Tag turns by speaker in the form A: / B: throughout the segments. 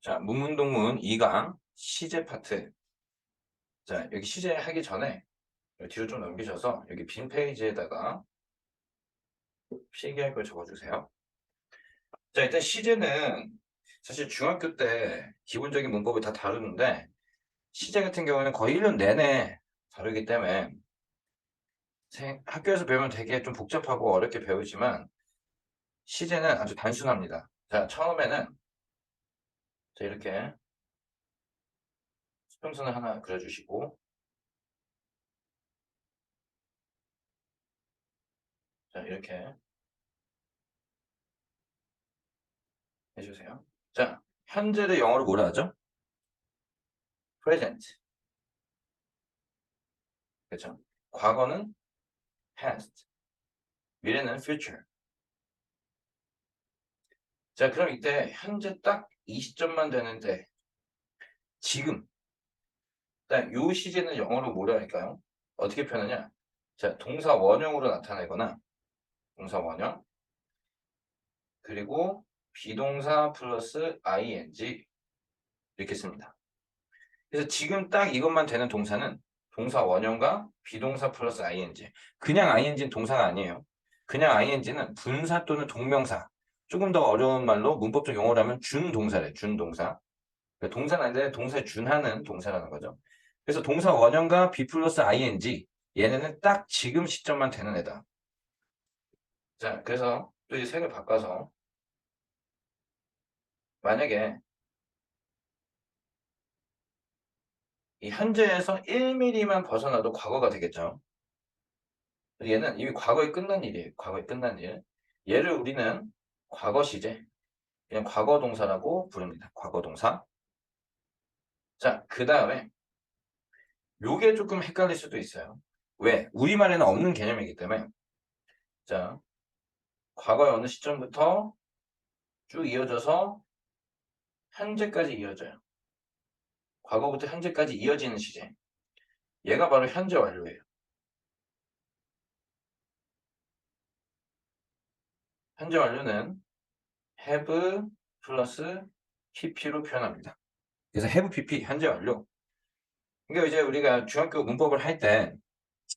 A: 자, 문문동문 2강 시제 파트. 자, 여기 시제 하기 전에 여기 뒤로 좀 넘기셔서 여기 빈 페이지에다가 필기할 걸 적어주세요. 자, 일단 시제는 사실 중학교 때 기본적인 문법을 다 다루는데 시제 같은 경우는 거의 1년 내내 다루기 때문에 학교에서 배우면 되게 좀 복잡하고 어렵게 배우지만 시제는 아주 단순합니다. 자, 처음에는 자, 이렇게 수평선을 하나 그려주시고 자, 이렇게 해주세요. 자, 현재를 영어로 뭐라 하죠? present. 그렇죠? 과거는 past, 미래는 future. 자, 그럼 이때 현재 딱 이 시점만 되는데 지금 딱 요 시제는 영어로 뭐라 할까요? 어떻게 표현하냐? 자, 동사 원형으로 나타내거나 동사 원형 그리고 비동사 플러스 ing 이렇게 씁니다. 그래서 지금 딱 이것만 되는 동사는 동사 원형과 비동사 플러스 ing. 그냥 ing는 동사가 아니에요. 그냥 ing는 분사 또는 동명사. 조금 더 어려운 말로 문법적 용어로 하면 준동사래, 준동사. 그러니까 동사는 아닌데 동사에 준하는 동사라는 거죠. 그래서 동사 원형과 be 플러스 ing. 얘네는 딱 지금 시점만 되는 애다. 자, 그래서 또 이 색을 바꿔서 만약에 이 현재에서 1mm만 벗어나도 과거가 되겠죠. 얘는 이미 과거에 끝난 일이에요. 과거에 끝난 일. 얘를 우리는 과거 시제, 그냥 과거 동사라고 부릅니다. 과거 동사. 자, 그 다음에 요게 조금 헷갈릴 수도 있어요. 왜? 우리말에는 없는 개념이기 때문에. 자, 과거의 어느 시점부터 쭉 이어져서 현재까지 이어져요. 과거부터 현재까지 이어지는 시제. 얘가 바로 현재 완료예요. 현재 완료는 have 플러스 pp로 표현합니다. 그래서 have pp 현재 완료. 그러니까 이제 우리가 중학교 문법을 할 때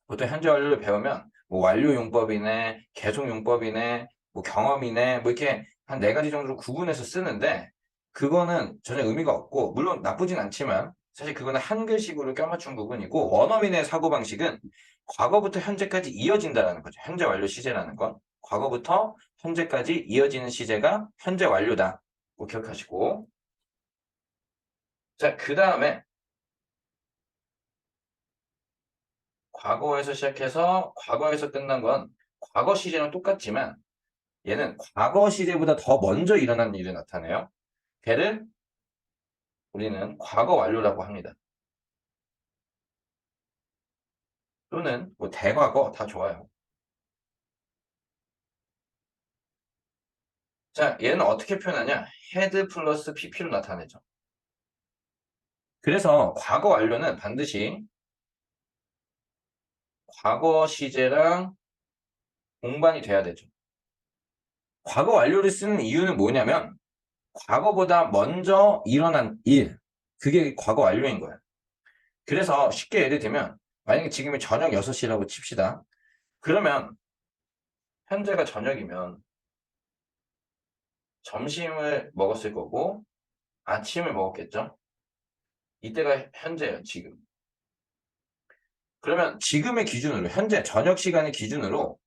A: 보통 현재 완료를 배우면 뭐 완료 용법이네, 계속 용법이네, 뭐 경험이네, 뭐 이렇게 한 네 가지 정도로 구분해서 쓰는데 그거는 전혀 의미가 없고 물론 나쁘진 않지만 사실 그거는 한글식으로 껴맞춘 부분이고 원어민의 사고방식은 과거부터 현재까지 이어진다라는 거죠. 현재 완료 시제라는 건 과거부터 현재까지 이어지는 시제가 현재 완료다. 꼭 기억하시고 자, 그 다음에 과거에서 시작해서 과거에서 끝난 건 과거 시제는 똑같지만 얘는 과거 시제보다 더 먼저 일어난 일을 나타내요. 걔를 우리는 과거 완료라고 합니다. 또는 뭐 대과거 다 좋아요. 자, 얘는 어떻게 표현하냐? had 플러스 pp로 나타내죠. 그래서 과거 완료는 반드시 과거 시제랑 동반이 돼야 되죠. 과거 완료를 쓰는 이유는 뭐냐면 과거보다 먼저 일어난 일, 그게 과거 완료인 거예요. 그래서 쉽게 예를 들면 만약에 지금이 저녁 6시라고 칩시다. 그러면 현재가 저녁이면 점심을 먹었을 거고 아침을 먹었겠죠? 이때가 현재예요, 지금. 그러면 지금의 기준으로 현재 저녁 시간의 기준으로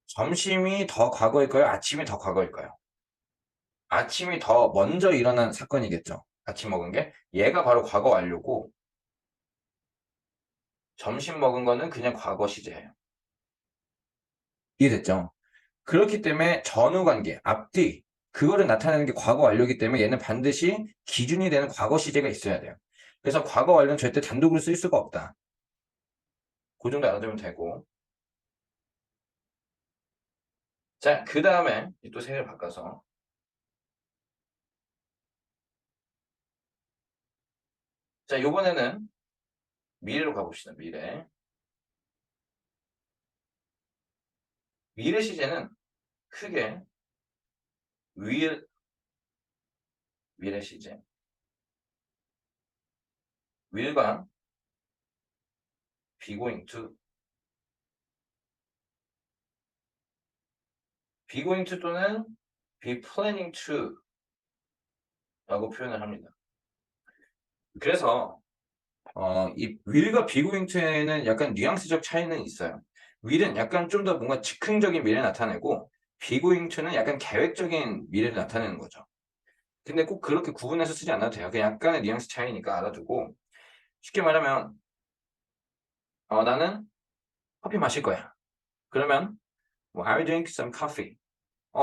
A: 점심이 더 과거일까요? 아침이 더 과거일까요? 아침이 더 먼저 일어난 사건이겠죠. 아침 먹은 게 얘가 바로 과거 완료고 점심 먹은 거는 그냥 과거 시제예요. 이해됐죠? 그렇기 때문에 전후 관계, 앞뒤 그거를 나타내는 게 과거 완료이기 때문에 얘는 반드시 기준이 되는 과거 시제가 있어야 돼요. 그래서 과거 완료는 절대 단독으로 쓸 수가 없다. 그 정도 알아두면 되고. 자, 그 다음에 또 색을 바꿔서 자, 요번에는 미래로 가봅시다. 미래. 미래 시제는 크게 will 미래 시제. will과 be going to, be going to 또는 be planning to 라고 표현을 합니다. 그래서 이 will과 be going to에는 약간 뉘앙스적 차이는 있어요. will은 약간 좀 더 뭔가 즉흥적인 미래를 나타내고 be going to는 약간 계획적인 미래를 나타내는 거죠. 근데 꼭 그렇게 구분해서 쓰지 않아도 돼요. 그냥 약간의 뉘앙스 차이니까 알아두고 쉽게 말하면 나는 커피 마실 거야. 그러면 뭐 I'll drink some coffee.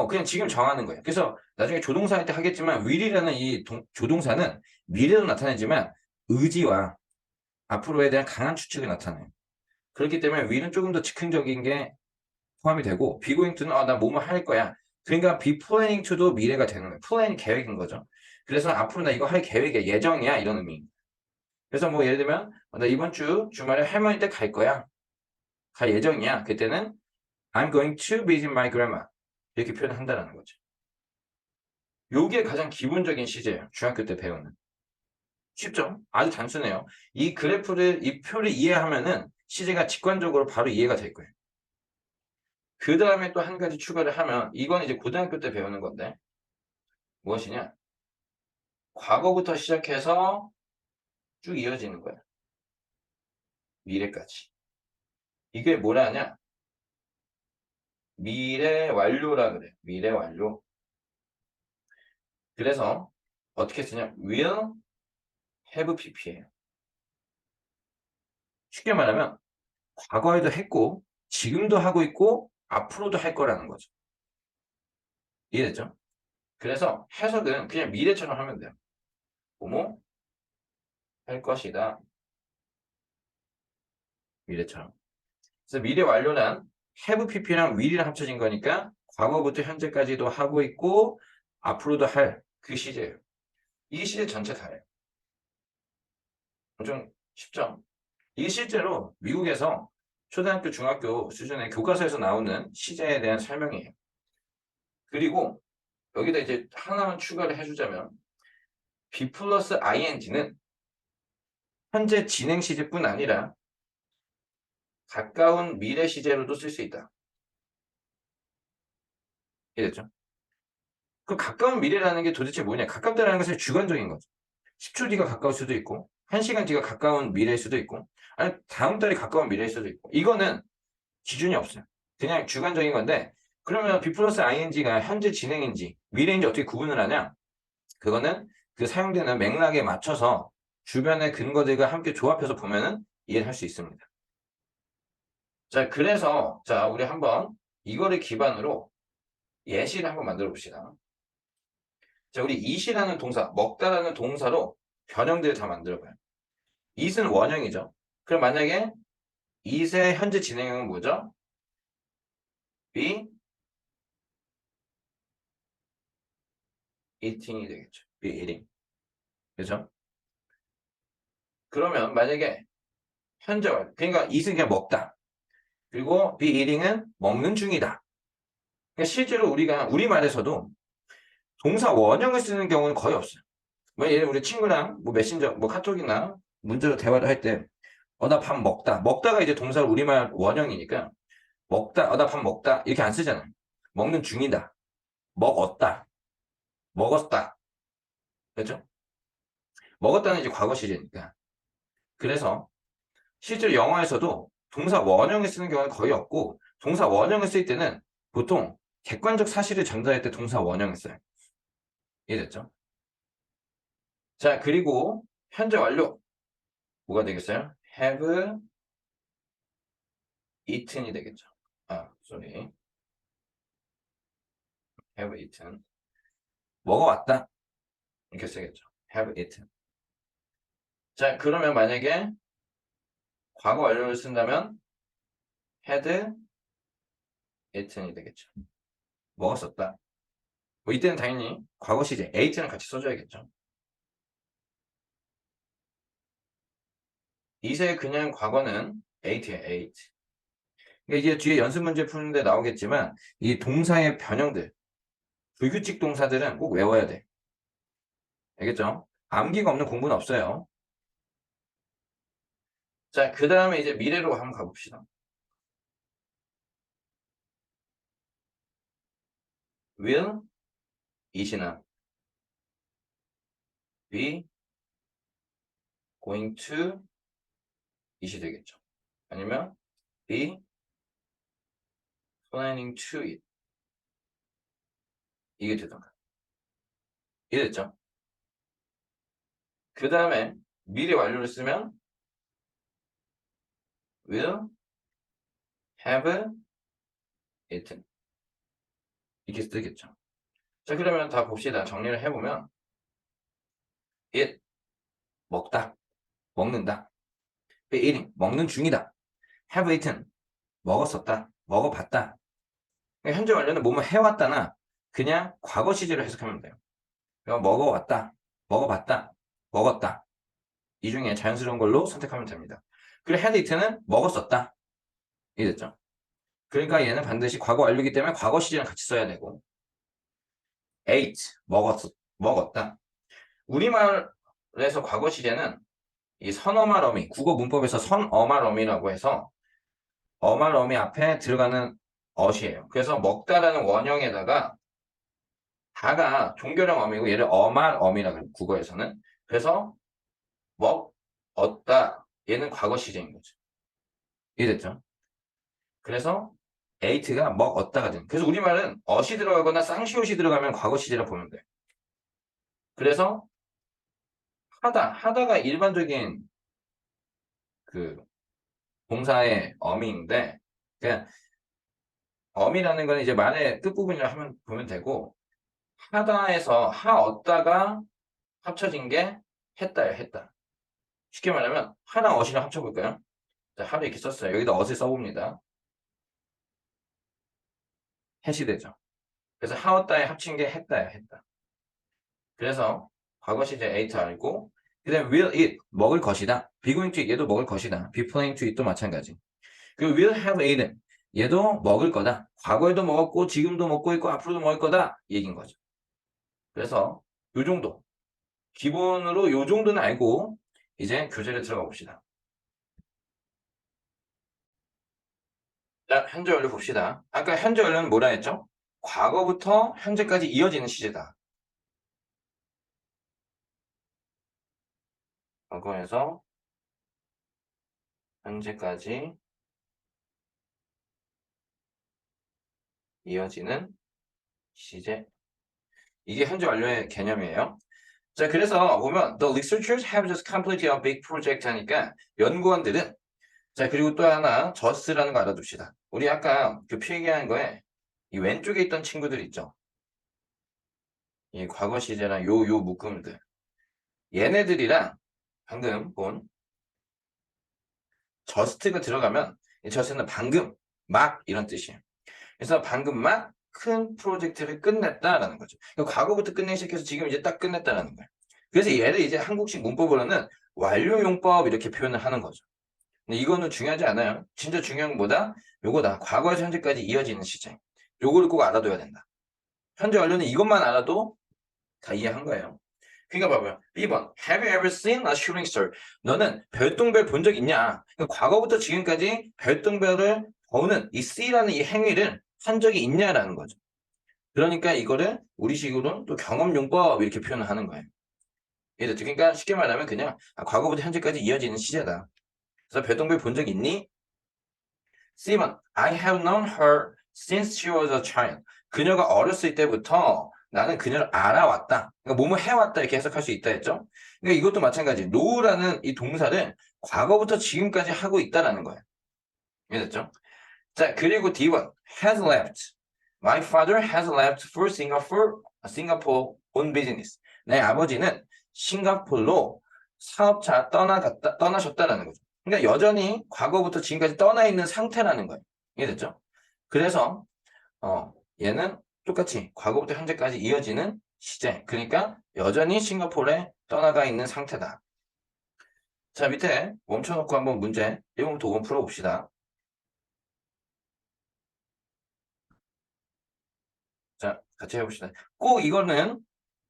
A: 그냥 지금 정하는 거예요. 그래서 나중에 조동사 할 때 하겠지만 will이라는 이 조동사는 미래도 나타내지만 의지와 앞으로에 대한 강한 추측을 나타내요. 그렇기 때문에 will은 조금 더 즉흥적인 게 포함이 되고 be going to는 나 뭐뭐 할 거야. 그러니까 be planning to도 미래가 되는 거예요. plan이 계획인 거죠. 그래서 앞으로 나 이거 할 계획이야. 예정이야. 이런 의미. 그래서 뭐 예를 들면 나 이번 주 주말에 할머니 댁 갈 거야. 갈 예정이야. 그때는 I'm going to visit my grandma. 이렇게 표현한다는 거죠. 요게 가장 기본적인 시제예요. 중학교 때 배우는. 쉽죠? 아주 단순해요. 이 표를 이해하면은 시제가 직관적으로 바로 이해가 될 거예요. 그 다음에 또 한 가지 추가를 하면 이건 이제 고등학교 때 배우는 건데 무엇이냐? 과거부터 시작해서 쭉 이어지는 거야. 미래까지. 이게 뭐라 하냐? 미래 완료라 그래. 미래 완료. 그래서 어떻게 쓰냐? will have pp예요. 쉽게 말하면 과거에도 했고 지금도 하고 있고 앞으로도 할 거라는 거죠. 이해됐죠? 그래서 해석은 그냥 미래처럼 하면 돼요. 뭐뭐 할 것이다. 미래처럼. 그래서 미래 완료란 have pp랑 will이랑 합쳐진 거니까 과거부터 현재까지도 하고 있고 앞으로도 할 그 시제예요. 이 시제 전체 다예요. 좀 쉽죠? 이게 실제로 미국에서 초등학교, 중학교 수준의 교과서에서 나오는 시제에 대한 설명이에요. 그리고 여기다 이제 하나만 추가를 해주자면 be 플러스 ing는 현재 진행 시제뿐 아니라 가까운 미래 시제로도 쓸 수 있다. 이해됐죠? 그 가까운 미래라는 게 도대체 뭐냐? 가깝다는 것은 주관적인 거죠. 10초 뒤가 가까울 수도 있고 1시간 뒤가 가까운 미래일 수도 있고 아니 다음 달이 가까운 미래일 수도 있고 이거는 기준이 없어요. 그냥 주관적인 건데 그러면 be 플러스 ing가 현재 진행인지 미래인지 어떻게 구분을 하냐? 그거는 그 사용되는 맥락에 맞춰서 주변의 근거들과 함께 조합해서 보면은 이해를 할 수 있습니다. 자, 그래서 자, 우리 한번 이거를 기반으로 예시를 한번 만들어 봅시다. 자, 우리 eat이라는 동사, 먹다라는 동사로 변형들을 다 만들어 봐요. eat은 원형이죠. 그럼 만약에 eat의 현재 진행형은 뭐죠? be eating이 되겠죠. be eating. 그죠? 그러면 만약에 현재 완료. 그러니까 eat은 그냥 먹다. 그리고 be eating은 먹는 중이다. 그러니까 실제로 우리가 우리말에서도 동사 원형을 쓰는 경우는 거의 없어요. 뭐 예를 들어 우리 친구랑 뭐 메신저, 뭐 카톡이나 문자로 대화를 할 때, 나 밥 먹다. 먹다가 이제 동사 우리말 원형이니까 먹다, 나 밥 먹다 이렇게 안 쓰잖아요. 먹는 중이다. 먹었다. 먹었다. 그렇죠? 먹었다는 이제 과거 시제니까. 그래서 실제로 영어에서도 동사 원형을 쓰는 경우는 거의 없고 동사 원형을 쓸 때는 보통 객관적 사실을 전달할 때 동사 원형을 써요. 이해됐죠? 자, 그리고 현재 완료. 뭐가 되겠어요? have eaten이 되겠죠. sorry. have eaten. 먹어왔다. 이렇게 쓰겠죠. have eaten. 자, 그러면 만약에 과거 완료를 쓴다면 had eaten이 되겠죠. 먹었었다. 뭐 이때는 당연히 과거 시제 ate는 같이 써줘야겠죠. 이세 그냥 과거는 ate예요. ate. 그러니까 이게 뒤에 연습 문제 푸는데 나오겠지만 이 동사의 변형들, 불규칙 동사들은 꼭 외워야 돼. 알겠죠? 암기가 없는 공부는 없어요. 자, 그 다음에 이제 미래로 한번 가봅시다. will is나 be going to it이 되겠죠. 아니면 be planning to it. 이게 되던가. 이랬죠. 그 다음에 미래 완료를 쓰면 will have eaten. 이렇게 쓰겠죠. 자, 그러면 다 봅시다. 정리를 해보면 it, 먹다, 먹는다. be eating, 먹는 중이다. have eaten, 먹었었다, 먹어봤다. 그러니까 현재 완료는 뭐뭐 해왔다나 그냥 과거 시제로 해석하면 돼요. 그러니까 먹어왔다, 먹어봤다, 먹었다. 이 중에 자연스러운 걸로 선택하면 됩니다. 그리고 had eaten은 먹었었다. 이랬죠. 그러니까 얘는 반드시 과거 완료이기 때문에 과거 시제랑 같이 써야 되고 ate, 먹었다. 우리말에서 과거 시제는 이 선어말 어미, 국어 문법에서 선어말 어미라고 해서 어말 어미 앞에 들어가는 어시예요. 그래서 먹다라는 원형에다가 다가 종교령 어미고 얘를 어말 어미라고 해요. 국어에서는. 그래서 먹었다. 얘는 과거 시제인 거죠. 이해됐죠? 그래서 ate가 먹었다가 되는. 그래서 우리말은 어시 들어가거나 쌍시옷이 들어가면 과거 시제라 보면 돼. 그래서 하다가 일반적인 그 동사의 어미인데 그냥 어미라는 거는 이제 말의 끝부분이라 하면 보면 되고 하다에서 하었다가 합쳐진 게 했다예요. 했다. 쉽게 말하면 하랑 어시랑 합쳐볼까요? 자, 하를 이렇게 썼어요. 여기다 어을 써봅니다. 해시 되죠. 그래서 하었다에 합친 게 했다예요. 했다. 그래서 과거 시제 ate 알고 그 다음에 will eat 먹을 것이다. be going to eat 얘도 먹을 것이다. be planning to eat도 마찬가지. 그리고 will have eaten 얘도 먹을 거다. 과거에도 먹었고 지금도 먹고 있고 앞으로도 먹을 거다. 이 얘기인 거죠. 그래서 요 정도 기본으로 요 정도는 알고 이제 교재를 들어가 봅시다. 자, 현재 완료 봅시다. 아까 현재 완료는 뭐라 했죠? 과거부터 현재까지 이어지는 시제다. 과거에서 현재까지 이어지는 시제. 이게 현재 완료의 개념이에요. 자, 그래서 보면 The researchers have just completed a big project 하니까 연구원들은 자, 그리고 또 하나 just라는 거 알아둡시다. 우리 아까 그 필기한 거에 이 왼쪽에 있던 친구들 있죠? 이 과거 시제랑 요 묶음들. 얘네들이랑 방금 본 just가 들어가면 이 just는 방금, 막 이런 뜻이에요. 그래서 방금 막 큰 프로젝트를 끝냈다라는 거죠. 그러니까 과거부터 끝내기 시작해서 지금 이제 딱 끝냈다라는 거예요. 그래서 얘를 이제 한국식 문법으로는 완료용법 이렇게 표현을 하는 거죠. 근데 이거는 중요하지 않아요. 진짜 중요한 것보다 요거다. 과거에서 현재까지 이어지는 시제. 요거를 꼭 알아둬야 된다. 현재 완료는 이것만 알아도 다 이해한 거예요. 그러니까 봐봐요. 2번. Have you ever seen a shooting star? 너는 별똥별 본 적 있냐? 그러니까 과거부터 지금까지 별똥별을 보는 이 see라는 이 행위를 한 적이 있냐라는 거죠. 그러니까 이거를 우리식으로는 또 경험용법 이렇게 표현을 하는 거예요. 이해됐죠? 그러니까 쉽게 말하면 그냥 과거부터 현재까지 이어지는 시제다. 그래서 별똥별 본 적 있니? C번. I have known her since she was a child. 그녀가 어렸을 때부터 나는 그녀를 알아왔다. 그러니까 뭐뭐 해왔다 이렇게 해석할 수 있다 했죠. 그러니까 이것도 마찬가지. know라는 이 동사를 과거부터 지금까지 하고 있다라는 거예요. 이해됐죠? 자, 그리고 D번. has left. My father has left for Singapore on business. 내 아버지는 싱가포르로 사업차 떠나셨다라는 거죠. 그러니까 여전히 과거부터 지금까지 떠나 있는 상태라는 거예요. 이해됐죠? 그래서 얘는 똑같이 과거부터 현재까지 이어지는 시제. 그러니까 여전히 싱가포르에 떠나가 있는 상태다. 자, 밑에 멈춰놓고 한번 문제 1번부터 5번 풀어봅시다. 자, 같이 해봅시다. 꼭 이거는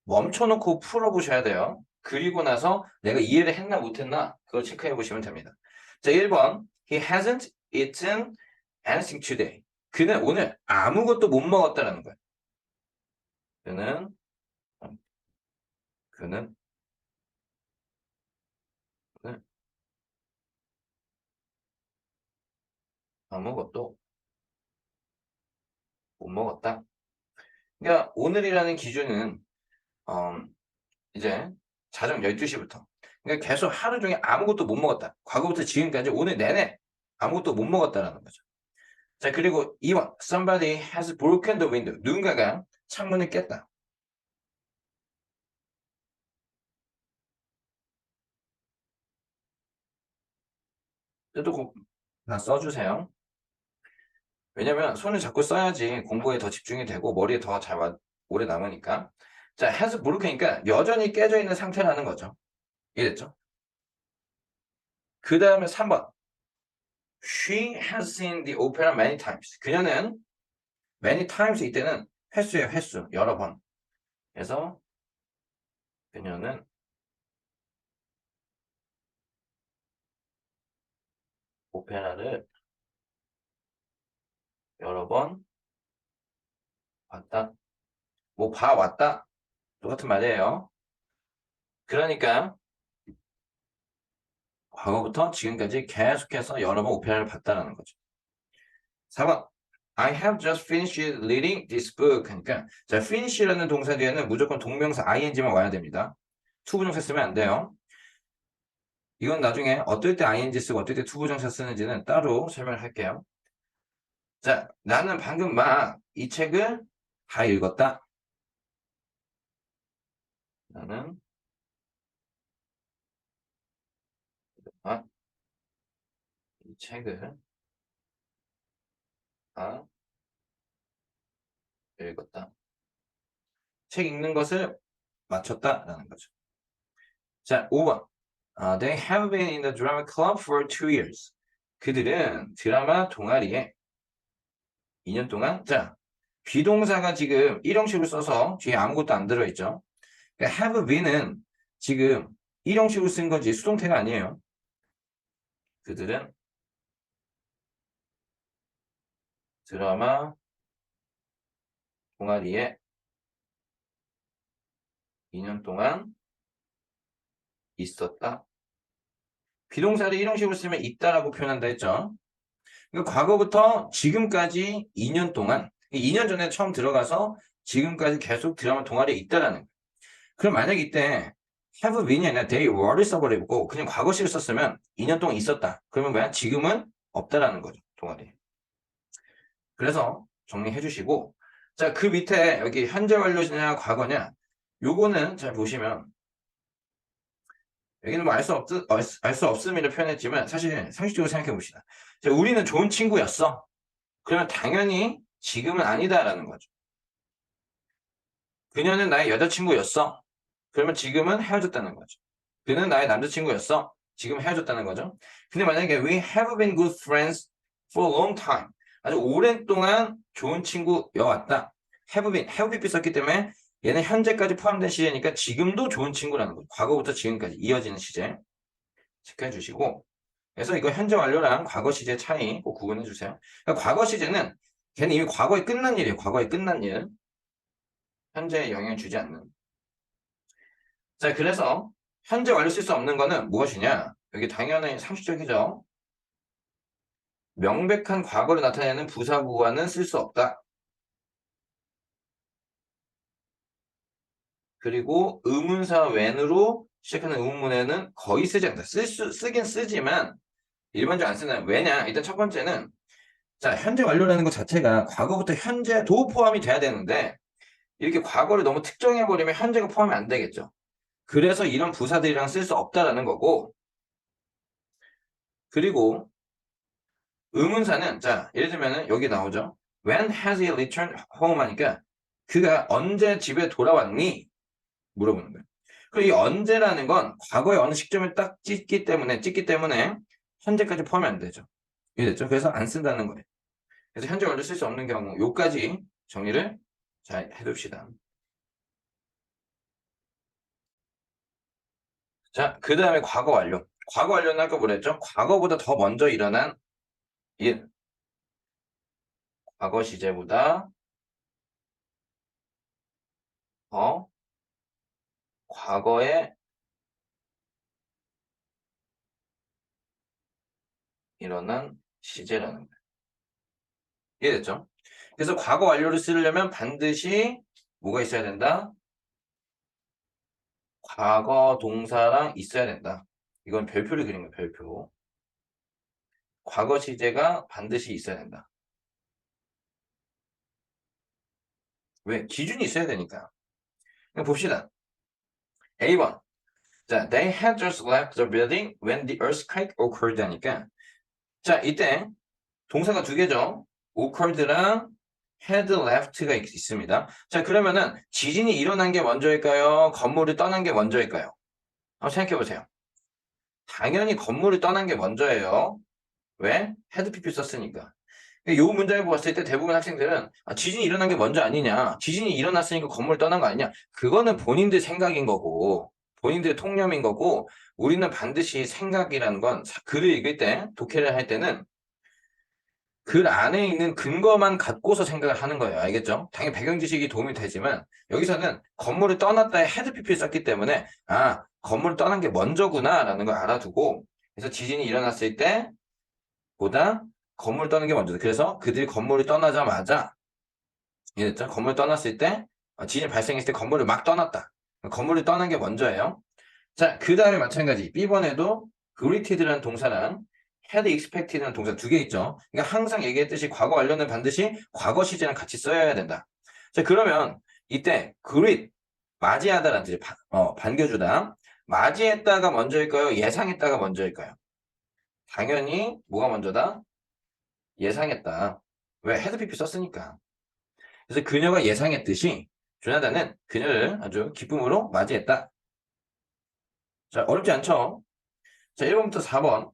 A: 멈춰놓고 풀어보셔야 돼요. 그리고 나서 내가 이해를 했나 못했나 그걸 체크해 보시면 됩니다. 자, 1번. He hasn't eaten anything today. 그는 오늘 아무것도 못 먹었다라는 거야. 그는 그는 아무것도 못 먹었다. 그러니까 오늘이라는 기준은 이제 자정 12시부터 그러니까 계속 하루 종일 아무것도 못 먹었다. 과거부터 지금까지 오늘 내내 아무것도 못 먹었다라는 거죠. 자, 그리고 2번. Somebody has broken the window. 누군가가 창문을 깼다. 또 다 써주세요. 왜냐면 손을 잡고 써야지 공부에 더 집중이 되고 머리에 더 잘 오래 남으니까. 자, has broken이니까 여전히 깨져 있는 상태라는 거죠. 이해됐죠? 그 다음에 3번. She has seen the opera many times. 그녀는 many times 이때는 횟수예요, 횟수. 여러 번. 그래서 그녀는 오페라를 여러 번 봤다. 뭐 봐왔다. 똑같은 말이에요. 그러니까 과거부터 지금까지 계속해서 여러 번 오페라를 봤다라는 거죠. 4번. I have just finished reading this book. 그러니까 자, finish라는 동사 뒤에는 무조건 동명사 ing만 와야 됩니다. 투부정사 쓰면 안 돼요. 이건 나중에 어떨 때 ing 쓰고 어떨 때 투부정사 쓰는지는 따로 설명을 할게요. 자, 나는 방금 막 이 책을 다 읽었다. 나는 이 책을 다 읽었다. 책 읽는 것을 마쳤다라는 거죠. 자, 5번. They have been in the drama club for 2 years. 그들은 드라마 동아리에 2년 동안 자, 비동사가 지금 일형식을 써서 뒤에 아무것도 안 들어있죠. 그러니까 have been은 지금 일형식으로 쓴 건지 수동태가 아니에요. 그들은 드라마 동아리에 2년 동안 있었다. 비동사를 일형식으로 쓰면 있다라고 표현한다 했죠. 그러니까 과거부터 지금까지 2년 동안 2년 전에 처음 들어가서 지금까지 계속 드라마 동아리에 있다라는 거예요. 그럼 만약에 이때 have been이 아니라 they were를 써버리고 그냥 과거식을 썼으면 2년 동안 있었다. 그러면 뭐야? 지금은 없다라는 거죠. 동아리에. 그래서 정리해 주시고 자, 그 밑에 여기 현재 완료냐 과거냐 요거는 잘 보시면 여기는 뭐 알 수 없음이라 표현했지만 사실 상식적으로 생각해 봅시다. 자, 우리는 좋은 친구였어. 그러면 당연히 지금은 아니다라는 거죠. 그녀는 나의 여자친구였어. 그러면 지금은 헤어졌다는 거죠. 그는 나의 남자친구였어. 지금 헤어졌다는 거죠. 근데 만약에 we have been good friends for a long time. 아주 오랜 동안 좋은 친구여왔다. have been 썼기 때문에 얘는 현재까지 포함된 시제니까 지금도 좋은 친구라는 거죠. 과거부터 지금까지 이어지는 시제. 체크해 주시고. 그래서 이거 현재 완료랑 과거 시제 차이 꼭 구분해 주세요. 그러니까 과거 시제는 걔는 이미 과거에 끝난 일이에요. 과거에 끝난 일. 현재에 영향을 주지 않는. 자, 그래서 현재 완료 쓸 수 없는 거는 무엇이냐? 여기 당연히 상식적이죠. 명백한 과거를 나타내는 부사구와는 쓸 수 없다. 그리고 의문사 when으로 시작하는 의문문에는 거의 쓰지 않는다. 쓰긴 쓰지만 일반적으로 안 쓰는. 왜냐? 일단 첫 번째는 자, 현재 완료라는 것 자체가 과거부터 현재도 포함이 돼야 되는데 이렇게 과거를 너무 특정해버리면 현재가 포함이 안 되겠죠. 그래서 이런 부사들이랑 쓸 수 없다라는 거고 그리고 의문사는 자, 예를 들면은 여기 나오죠. When has he returned home 하니까 그가 언제 집에 돌아왔니? 물어보는 거예요. 그리고 이 언제라는 건 과거의 어느 시점을 딱 찍기 때문에 현재까지 포함이 안 되죠. 이해됐죠? 그래서 안 쓴다는 거예요. 그래서 현재 완료 쓸 수 없는 경우 요까지 정리를 잘 해둡시다. 자, 그 다음에 과거 완료. 과거 완료는 아까 뭐랬죠? 과거보다 더 먼저 일어난 일. 과거 시제보다 더 과거에 일어난 시제라는 거예요. 이해됐죠? 그래서 과거 완료를 쓰려면 반드시 뭐가 있어야 된다? 과거 동사랑 있어야 된다. 이건 별표를 그린 거예요. 별표. 과거 시제가 반드시 있어야 된다. 왜? 기준이 있어야 되니까. 그럼 봅시다. A번. 자, they had just left the building when the earthquake occurred 하니까 자, 이때 동사가 두 개죠. occurred랑 had left가 있습니다. 자, 그러면은 지진이 일어난 게 먼저일까요? 건물을 떠난 게 먼저일까요? 한번 생각해 보세요. 당연히 건물을 떠난 게 먼저예요. 왜? had PP 썼으니까. 이 문장을 봤을 때 대부분 학생들은 지진이 일어난 게 먼저 아니냐. 지진이 일어났으니까 건물 떠난 거 아니냐. 그거는 본인들 생각인 거고 본인들의 통념인 거고 우리는 반드시 생각이라는 건 글을 읽을 때 독해를 할 때는 글 안에 있는 근거만 갖고서 생각을 하는 거예요. 알겠죠? 당연히 배경 지식이 도움이 되지만 여기서는 건물을 떠났다에 had pp를 썼기 때문에 건물을 떠난 게 먼저구나 라는 걸 알아두고 그래서 지진이 일어났을 때 보다 건물을 떠는 게 먼저다. 그래서 그들이 건물을 떠나자마자 이해됐죠? 건물을 떠났을 때 지진이 발생했을 때 건물을 막 떠났다. 건물을 떠난 게 먼저예요. 자, 그 다음에 마찬가지 B번에도 greeted라는 동사랑 had expected라는 동사 두 개 있죠. 그러니까 항상 얘기했듯이 과거 완료는 반드시 과거 시제랑 같이 써야 된다. 자, 그러면 이때 greet 맞이하다라는 뜻이 반겨주다. 맞이했다가 먼저일까요? 예상했다가 먼저일까요? 당연히 뭐가 먼저다? 예상했다. 왜? had pp 썼으니까. 그래서 그녀가 예상했듯이 조나단은 그녀를 아주 기쁨으로 맞이했다. 자, 어렵지 않죠? 자, 1번부터 4번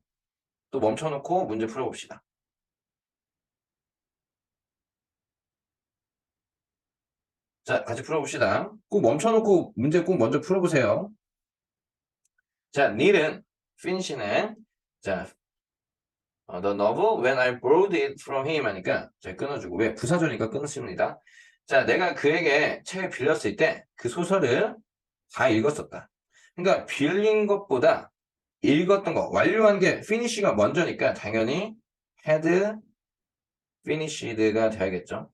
A: 또 멈춰놓고 문제 풀어봅시다. 자, 같이 풀어봅시다. 꼭 멈춰놓고 문제 꼭 먼저 풀어보세요. 자, need은 finish는 자, the novel when I borrowed it from him 하니까 자, 끊어주고 왜? 부사절이니까 끊습니다. 자, 내가 그에게 책을 빌렸을 때 그 소설을 다 읽었었다. 그러니까 빌린 것보다 읽었던 거, 완료한 게 finish가 먼저니까 당연히 had finished가 돼야겠죠.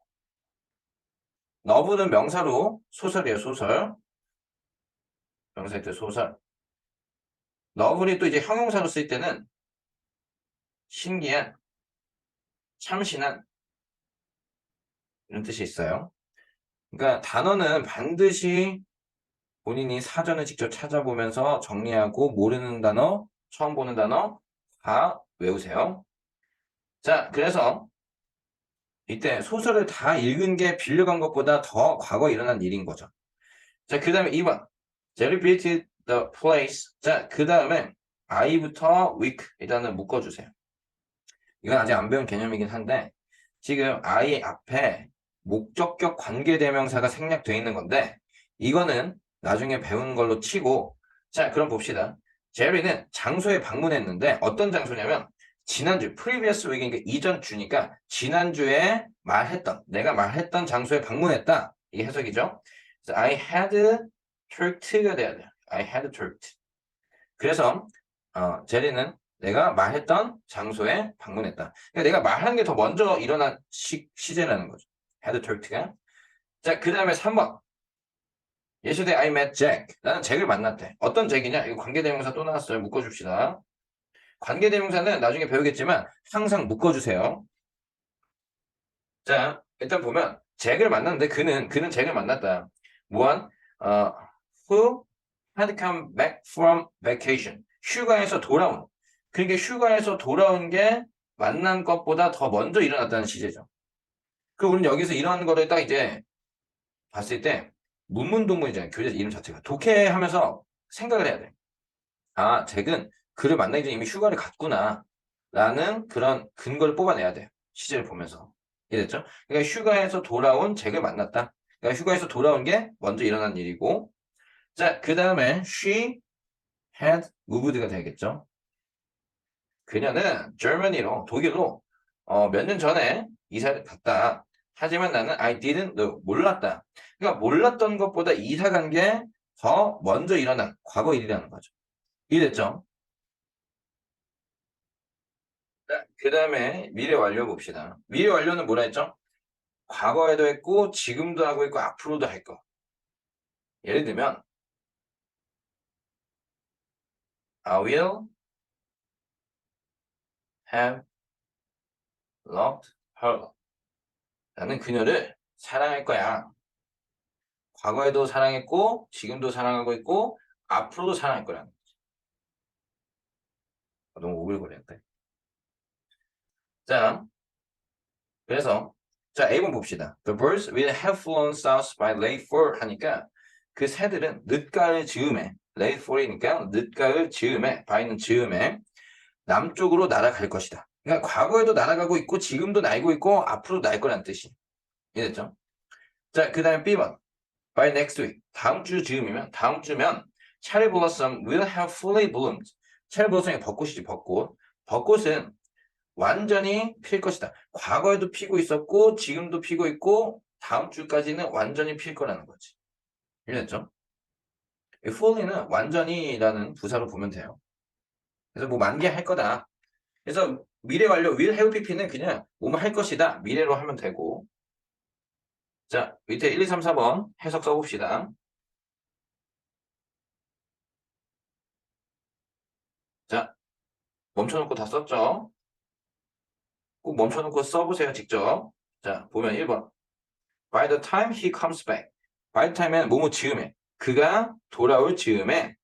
A: 너브는 명사로 소설이에요, 소설. 명사일 때 소설. 너블이 또 이제 형용사로 쓸 때는 신기한, 참신한 이런 뜻이 있어요. 그러니까 단어는 반드시 본인이 사전을 직접 찾아보면서 정리하고 모르는 단어, 처음 보는 단어 다 외우세요. 자, 그래서 이때 소설을 다 읽은 게 빌려간 것보다 더 과거에 일어난 일인 거죠. 자, 그 다음에 2번. Jerry built the place. 자, 그 다음에 I부터 week 일단은 묶어주세요. 이건 아직 안 배운 개념이긴 한데 지금 I 앞에 목적격 관계대명사가 생략되어 있는 건데 이거는 나중에 배우는 걸로 치고 자, 그럼 봅시다. 제리는 장소에 방문했는데 어떤 장소냐면 지난주 previous week이니까 이전 주니까 지난주에 내가 말했던 장소에 방문했다. 이게 해석이죠. 그래서 I had talked가 돼야 돼요. I had talked. 그래서 제리는 내가 말했던 장소에 방문했다. 그러니까 내가 말한 게 더 먼저 일어난 시제라는 거죠. had talked가. 자, 그 다음에 3번. Yesterday I met Jack. 나는 잭을 만났대. 어떤 잭이냐? 이거 관계대명사 또 나왔어요. 묶어줍시다. 관계대명사는 나중에 배우겠지만 항상 묶어주세요. 자, 일단 보면 잭을 만났는데 그는 잭을 만났다. 무한 who had come back from vacation. 휴가에서 돌아온. 그러니까 휴가에서 돌아온 게 만난 것보다 더 먼저 일어났다는 시제죠. 그럼 우리는 여기서 이런 거를 딱 이제 봤을 때 문문동문이잖아요. 교재 이름 자체가. 독해하면서 생각을 해야 돼. 잭은 그를 만나기 전에 이미 휴가를 갔구나. 라는 그런 근거를 뽑아내야 돼. 시제를 보면서. 이해됐죠? 그러니까 휴가에서 돌아온 잭을 만났다. 그러니까 휴가에서 돌아온 게 먼저 일어난 일이고 자, 그 다음에 she had moved가 되겠죠. 그녀는 Germany로 독일로 몇 년 전에 이사를 갔다. 하지만 나는 I didn't know 몰랐다. 그러니까 몰랐던 것보다 이사 간 게 더 먼저 일어난 과거 일이라는 거죠. 이해됐죠? 자, 그 다음에 미래 완료 봅시다. 미래 완료는 뭐라 했죠? 과거에도 했고 지금도 하고 있고 앞으로도 할 거. 예를 들면 I will have loved her. 나는 그녀를 사랑할 거야. 과거에도 사랑했고 지금도 사랑하고 있고 앞으로도 사랑할 거라는 거. 너무 오글거렸대. 자, 그래서 자 A번 봅시다. The birds will have flown south by late fall 하니까 그 새들은 늦가을 즈음에 late fall이니까 늦가을 즈음에 by는 즈음에 남쪽으로 날아갈 것이다. 그러니까 과거에도 날아가고 있고 지금도 날고 있고 앞으로도 날 거라는 뜻이. 이해됐죠? 자, 그 다음에 B번 by next week 다음 주 즈음이면 다음 주면 cherry blossom will have fully bloomed. 체리 블로썸이 벚꽃이지 벚꽃. 벚꽃은 완전히 필 것이다. 과거에도 피고 있었고 지금도 피고 있고 다음 주까지는 완전히 필 거라는 거지. 이해됐죠? 이 fully는 완전히라는 부사로 보면 돼요. 그래서 뭐 만개할 거다. 그래서 미래 완료 will have pp는 그냥 뭐뭐 할 것이다. 미래로 하면 되고. 자, 밑에 1, 2, 3, 4번 해석 써봅시다. 자, 멈춰놓고 다 썼죠? 꼭 멈춰놓고 써보세요, 직접. 자, 보면 1번. By the time he comes back. By the time에는 뭐뭐 즈음에. 그가 돌아올 즈음에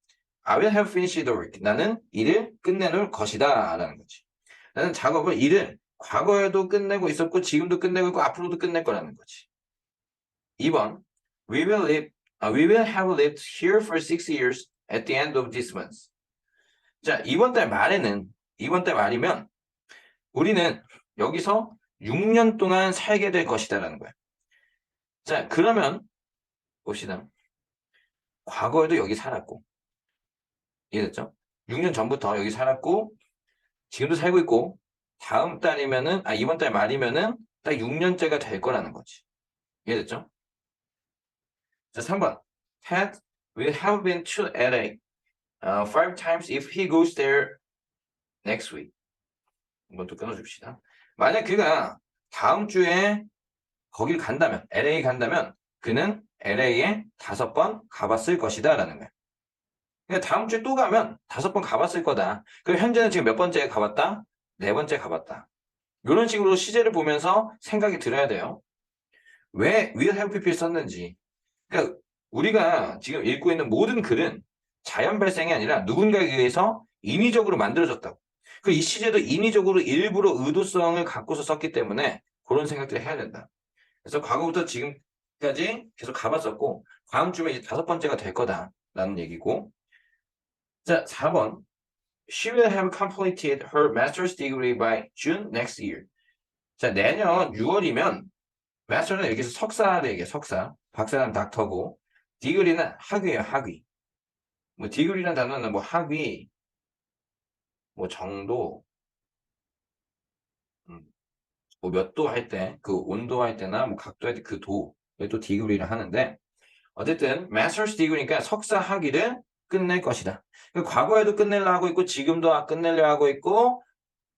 A: I will have finished the work. 나는 일을 끝내놓을 것이다. 라는 거지. 나는 작업을, 일을 과거에도 끝내고 있었고 지금도 끝내고 있고 앞으로도 끝낼 거라는 거지. 2번. We will have lived here for 6 years at the end of this month. 자, 이번 달 말이면 우리는 여기서 6년 동안 살게 될 것이다라는 거야. 자, 그러면 봅시다. 과거에도 여기 살았고, 이해됐죠? 6년 전부터 여기 살았고, 지금도 살고 있고, 이번 달 말이면은 딱 6년째가 될 거라는 거지. 이해됐죠? 자, 3번. Ted will have been to LA 5 times if he goes there next week. 이건 또 끊어줍시다. 만약 그가 다음 주에 거길 간다면, LA 간다면 그는 LA에 5번 가봤을 것이다 라는 거야. 그러니까 다음 주에 또 가면 5번 가봤을 거다. 그럼 현재는 지금 몇 번째 가봤다? 4번째 가봤다. 이런 식으로 시제를 보면서 생각이 들어야 돼요. 왜 will have pp를 썼는지. 그러니까 우리가 지금 읽고 있는 모든 글은 자연 발생이 아니라 누군가에 의해서 인위적으로 만들어졌다고. 이 시제도 인위적으로 일부러 의도성을 갖고서 썼기 때문에 그런 생각들을 해야 된다. 그래서 과거부터 지금까지 계속 가봤었고 다음 주면 이제 5번째가 될 거다라는 얘기고. 자, 4번. She will have completed her master's degree by June next year. 자, 내년 6월이면 master는 여기서 석사를 얘기해, 석사. 박사는 닥터고 degree는 학위예요, 학위. 뭐 degree라는 단어는 뭐 학위, 뭐 정도, 뭐 몇 도 할 때, 그 온도 할 때나 뭐 각도 할 때 그 도, 또 degree를 하는데 어쨌든 master's degree니까 석사 학위를 끝낼 것이다. 과거에도 끝내려 하고 있고 지금도 끝내려 하고 있고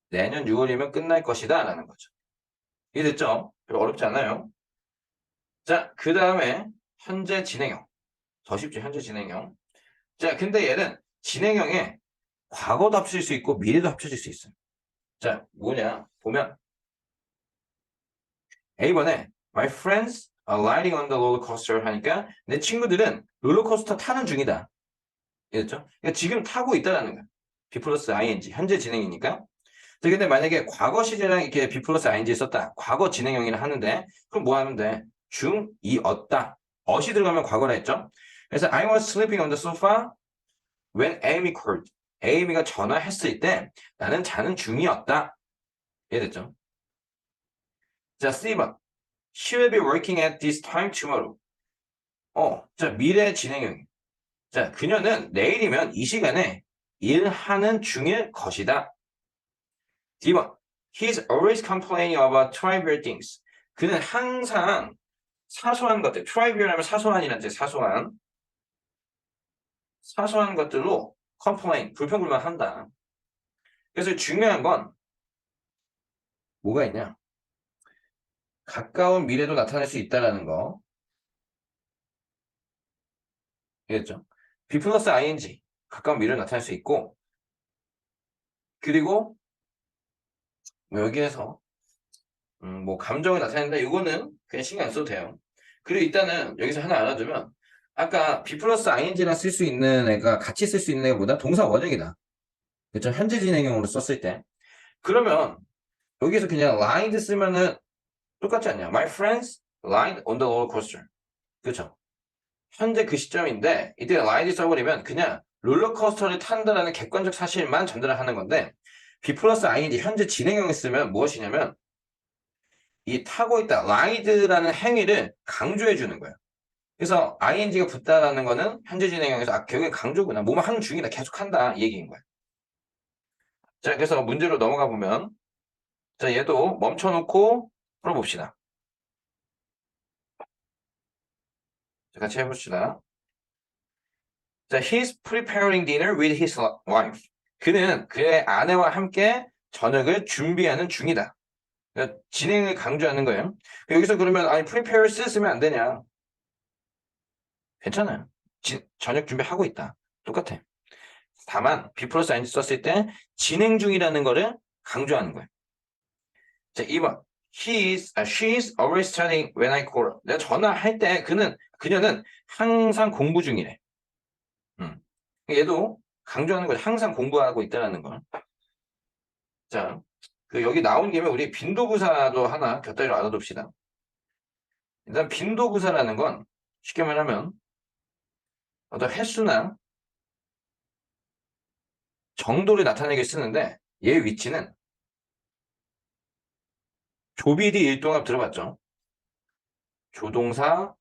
A: 내년 6월이면 끝날 것이다 라는 거죠. 이해됐죠? 별로 어렵지 않아요. 자, 그 다음에 현재 진행형. 더 쉽죠, 현재 진행형. 자, 근데 얘는 진행형에 과거도 합칠 수 있고 미래도 합쳐질 수 있어요. 자, 뭐냐 보면 A번에 My friends are riding on the roller coaster 하니까 내 친구들은 롤러코스터 타는 중이다. 이해됐죠? 그러니까 지금 타고 있다라는 거야. B 플러스 ing 현재 진행이니까. 근데 만약에 과거 시제랑 이렇게 B 플러스 ing 썼다. 과거 진행형이라 하는데 그럼 뭐 하면 돼? 중이었다. 어시 들어가면 과거라 했죠? 그래서 I was sleeping on the sofa when Amy called. Amy가 전화했을 때 나는 자는 중이었다. 이해됐죠? 자, C번. She will be working at this time tomorrow. 자, 미래 진행형. 자, 그녀는 내일이면 이 시간에 일하는 중일 것이다. 2번. He's always complaining about trivial things. 그는 항상 사소한 것들, trivial하면 사소한이라는 뜻, 사소한 것들로 complain, 불평불만한다. 그래서 중요한 건 뭐가 있냐? 가까운 미래도 나타날 수 있다는 거. 알겠죠? be 플러스 ing, 가까운 미래도 나타날 수 있고, 그리고 뭐 여기에서 뭐 감정을 나타낸다. 이거는 그냥 신경 안 써도 돼요. 그리고 일단은 여기서 하나 알아두면 아까 be 플러스 ing랑 쓸 수 있는 애가 같이 쓸 수 있는 애보다 동사 원형이다. 그렇죠? 현재 진행형으로 썼을 때. 그러면 여기서 그냥 lied 쓰면은 똑같지 않냐? My friends lied on the roller coaster. 그렇죠? 현재 그 시점인데 이때 lied 써버리면 그냥 롤러코스터를 탄다라는 객관적 사실만 전달을 하는 건데 be 플러스 ing 현재 진행형을 쓰면 무엇이냐면 이 타고 있다 lied라는 행위를 강조해 주는 거예요. 그래서 ing가 붙다라는 거는 현재 진행형에서 결국엔 강조구나. 뭐만 하는 중이다. 계속한다 이 얘기인 거예요. 자, 그래서 문제로 넘어가 보면 자, 얘도 멈춰놓고 풀어봅시다. 자, 같이 해봅시다. 자, he's preparing dinner with his wife. 그는 그의 아내와 함께 저녁을 준비하는 중이다. 그러니까 진행을 강조하는 거예요. 여기서 그러면 아니 prepare 쓰면 안 되냐? 괜찮아요. 저녁 준비하고 있다. 똑같아. 다만 be 플러스 ing 썼을 때 진행 중이라는 거를 강조하는 거예요. 자, 2번. She's always studying when I call her. 내가 전화할 때 그녀는 항상 공부 중이래. 얘도 강조하는 거죠. 항상 공부하고 있다는 걸. 자, 여기 나온 김에 우리 빈도부사도 하나 곁다리로 알아둡시다. 일단 빈도부사라는 건 쉽게 말하면 어떤 횟수나 정도를 나타내게 쓰는데 얘의 위치는 조비디 일동합 들어봤죠? 조동사,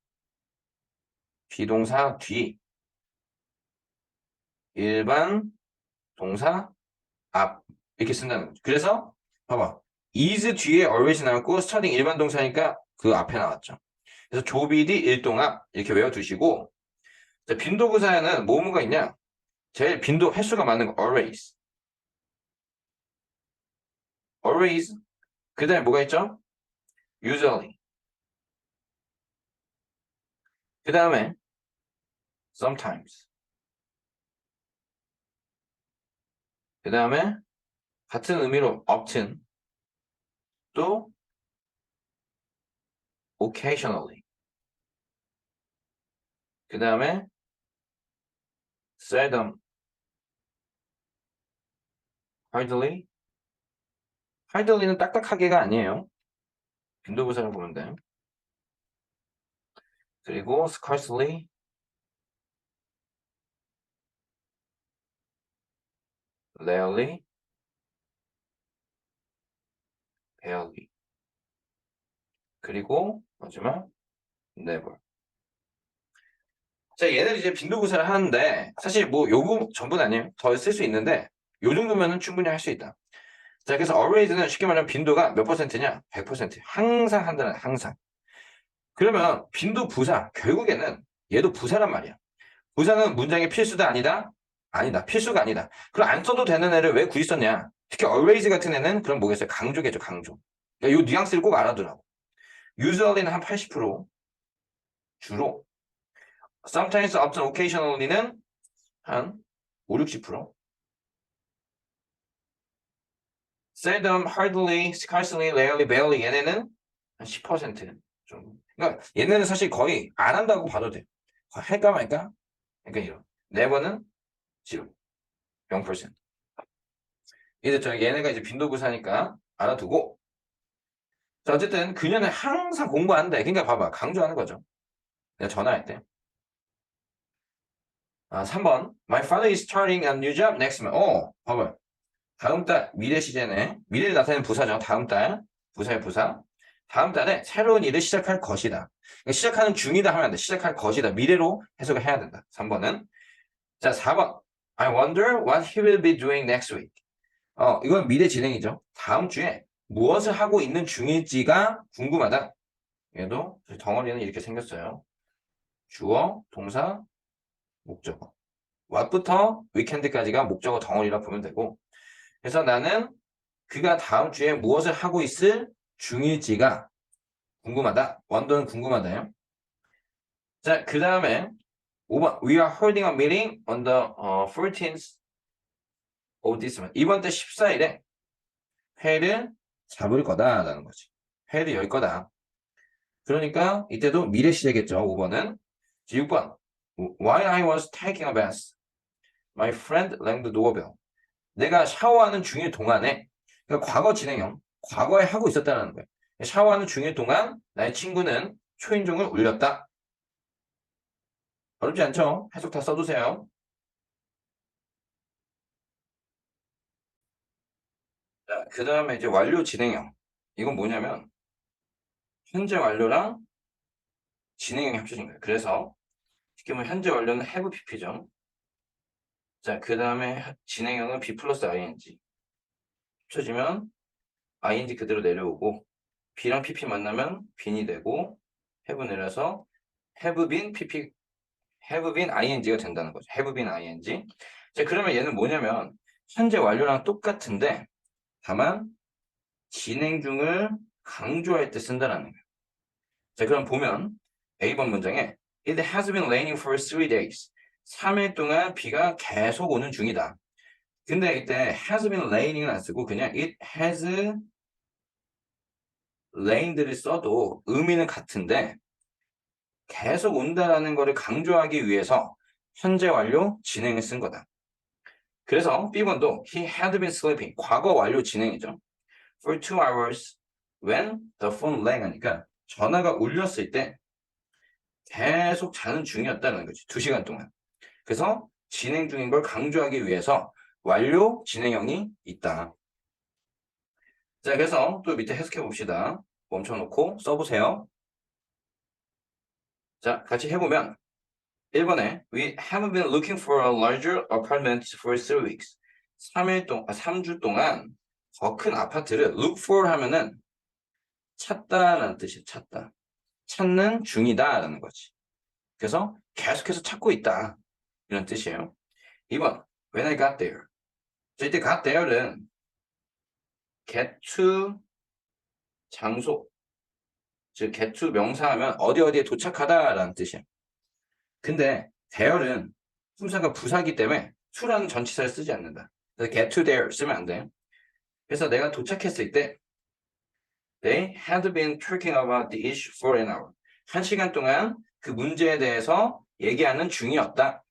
A: 비동사 뒤, 일반 동사 앞 이렇게 쓴다는 거죠. 그래서 봐봐. is 뒤에 always 나왔고 studying 일반 동사니까 그 앞에 나왔죠. 그래서 조비디 일동합 이렇게 외워두시고 자, 빈도부사에는 뭐뭐가 있냐? 제일 빈도 횟수가 많은 거 always. always. 그 다음에 뭐가 있죠? usually. 그 다음에 sometimes. 그 다음에 같은 의미로 often. 또 occasionally. 그 다음에 seldom. hardly. hardly는 딱딱하게가 아니에요. 빈도부사를 보면 돼. 그리고 scarcely. rarely. barely. 그리고 마지막 never. 자, 얘는 이제 빈도부사를 하는데 사실 뭐 요거 전부는 아니에요. 더 쓸 수 있는데 요 정도면은 충분히 할 수 있다. 자, 그래서 always는 쉽게 말하면 빈도가 몇 %냐? 100%. 항상 한다는 항상. 그러면 빈도 부사 결국에는 얘도 부사란 말이야. 부사는 문장의 필수다 아니다? 아니다. 필수가 아니다. 그럼 안 써도 되는 애를 왜 굳이 썼냐? 특히 always 같은 애는 그럼 뭐겠어요? 강조겠죠, 강조. 그러니까 요 뉘앙스를 꼭 알아두라고. usually는 한 80% 주로. sometimes, often, occasionally는 한 5, 60%. seldom, hardly, scarcely, rarely, barely 얘네는 한 10% 정도. 그러니까 얘네는 사실 거의 안 한다고 봐도 돼. 할까 말까? 그러니까 이런. never는 0. 0%. 이제 얘네가 이제 빈도부사니까 알아두고. 자, 어쨌든 그녀는 항상 공부한대. 그러니까 봐봐. 강조하는 거죠. 내가 전화할 때. 3번. My father is starting a new job next month. 봐봐. 다음 달 미래 시제네. 미래를 나타내는 부사죠. 다음 달. 부사의 부사. 다음 달에 새로운 일을 시작할 것이다. 그러니까 시작하는 중이다 하면 안 돼. 시작할 것이다. 미래로 해석을 해야 된다. 3번은. 자, 4번. I wonder what he will be doing next week. 이건 미래 진행이죠. 다음 주에 무엇을 하고 있는 중일지가 궁금하다. 얘도 덩어리는 이렇게 생겼어요. 주어, 동사, 목적어. what부터 weekend까지가 목적어 덩어리라 보면 되고, 그래서 나는 그가 다음 주에 무엇을 하고 있을 중일지가 궁금하다. 원도는 궁금하다요. 자, 그 다음에 5번. We are holding a meeting on the 14th of this month. 이번 달 14일에 회를 잡을 거다라는 거지. 회를 열 거다. 그러니까 이때도 미래 시제겠죠. 5번은. 6번. While I was taking a bath, my friend rang the doorbell. 내가 샤워하는 중일 동안에, 그러니까 과거 진행형, 과거에 하고 있었다는 거예요. 샤워하는 중일 동안 나의 친구는 초인종을 울렸다. 어렵지 않죠? 해석 다 써두세요. 자, 그 다음에 이제 완료 진행형. 이건 뭐냐면, 현재 완료랑 진행형이 합쳐진 거예요. 그래서, 쉽게 말하면 현재 완료는 have pp죠. 자, 그 다음에 진행형은 be 플러스 ing. 합쳐지면 ing 그대로 내려오고, b랑 pp 만나면 been이 되고, have 내려서 have been pp, have been ing가 된다는 거죠. have been ing. 자, 그러면 얘는 뭐냐면, 현재 완료랑 똑같은데, 다만, 진행 중을 강조할 때 쓴다는 거예요. 자, 그럼 보면 A번 문장에 It has been raining for 3 days. 3일 동안 비가 계속 오는 중이다. 근데 이때 has been raining은 안 쓰고 그냥 it has rained를 써도 의미는 같은데 계속 온다라는 것을 강조하기 위해서 현재 완료 진행을 쓴 거다. 그래서 B번도 he had been sleeping. 과거 완료 진행이죠. For 2 hours when the phone rang 하니까 전화가 울렸을 때 계속 자는 중이었다는 거지. 2시간 동안. 그래서 진행 중인 걸 강조하기 위해서 완료 진행형이 있다. 자, 그래서 또 밑에 해석해 봅시다. 멈춰놓고 써보세요. 자, 같이 해보면 1번에 We haven't been looking for a larger apartment for 3 weeks. 3주 동안 더 큰 아파트를 look for 하면은 찾다라는 뜻이에요. 찾다. 찾는 중이다라는 거지. 그래서 계속해서 찾고 있다. 이런 뜻이에요. 2번, when I got there. 자, 이때 got there는 get to 장소, 즉 get to 명사하면 어디에 도착하다라는 뜻이에요. 근데 there는 품사가 부사기 때문에 to라는 전치사를 쓰지 않는다. 그래서 get to there 쓰면 안 돼요. 그래서 내가 도착했을 때 They had been talking about the issue for an hour. 1시간 동안 그 문제에 대해서 얘기하는 중이었다.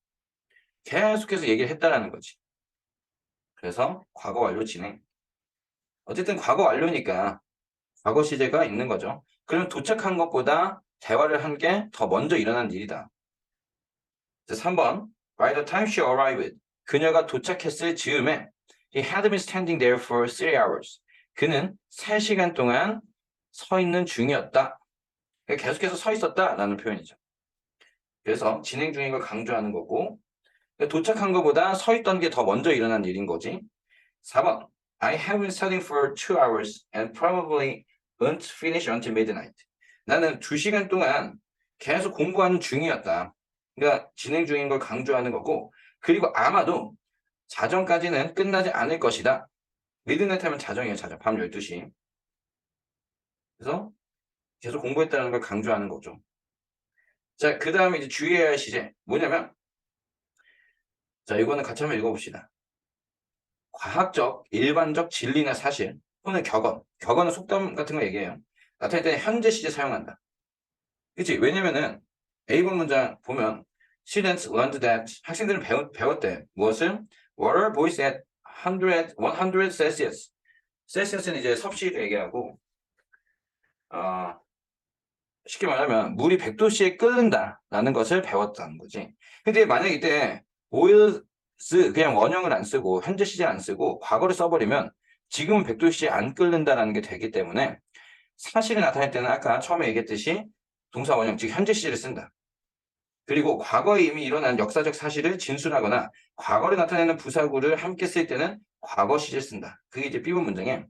A: 계속해서 얘기를 했다라는 거지. 그래서 과거 완료 진행. 어쨌든 과거 완료니까 과거 시제가 있는 거죠. 그러면 도착한 것보다 대화를 한 게 더 먼저 일어난 일이다. 3번. By the time she arrived. 그녀가 도착했을 즈음에 He had been standing there for 3 hours. 그는 3시간 동안 서 있는 중이었다. 계속해서 서 있었다라는 표현이죠. 그래서 진행 중인 걸 강조하는 거고 도착한 것보다 서 있던 게 더 먼저 일어난 일인 거지. 4번. I have been studying for 2 hours and probably won't finish until midnight. 나는 2시간 동안 계속 공부하는 중이었다. 그러니까 진행 중인 걸 강조하는 거고 그리고 아마도 자정까지는 끝나지 않을 것이다. 미드나잇 하면 자정이에요. 자정. 밤 12시. 그래서 계속 공부했다는 걸 강조하는 거죠. 자, 그 다음에 이제 주의해야 할 시제. 뭐냐면 자, 이거는 같이 한번 읽어봅시다. 과학적, 일반적 진리나 사실 또는 격언은 속담 같은 거 얘기해요. 나타낼 때는 현재 시제 사용한다. 그치? 왜냐면은 A번 문장 보면 Students learned that 학생들은 배웠대. 무엇을? Water boils at 100 Celsius. 셀시어스는 이제 섭씨를 얘기하고 쉽게 말하면 물이 100도씨에 끓는다라는 것을 배웠다는 거지. 근데 만약 이때 boils 그냥 원형을 안 쓰고 현재 시제 안 쓰고 과거를 써버리면 지금은 100도씨에 안 끓는다라는 게 되기 때문에 사실을 나타낼 때는 아까 처음에 얘기했듯이 동사 원형 즉 현재 시제를 쓴다. 그리고 과거에 이미 일어난 역사적 사실을 진술하거나 과거를 나타내는 부사구를 함께 쓸 때는 과거 시제 쓴다. 그게 이제 B번 문장에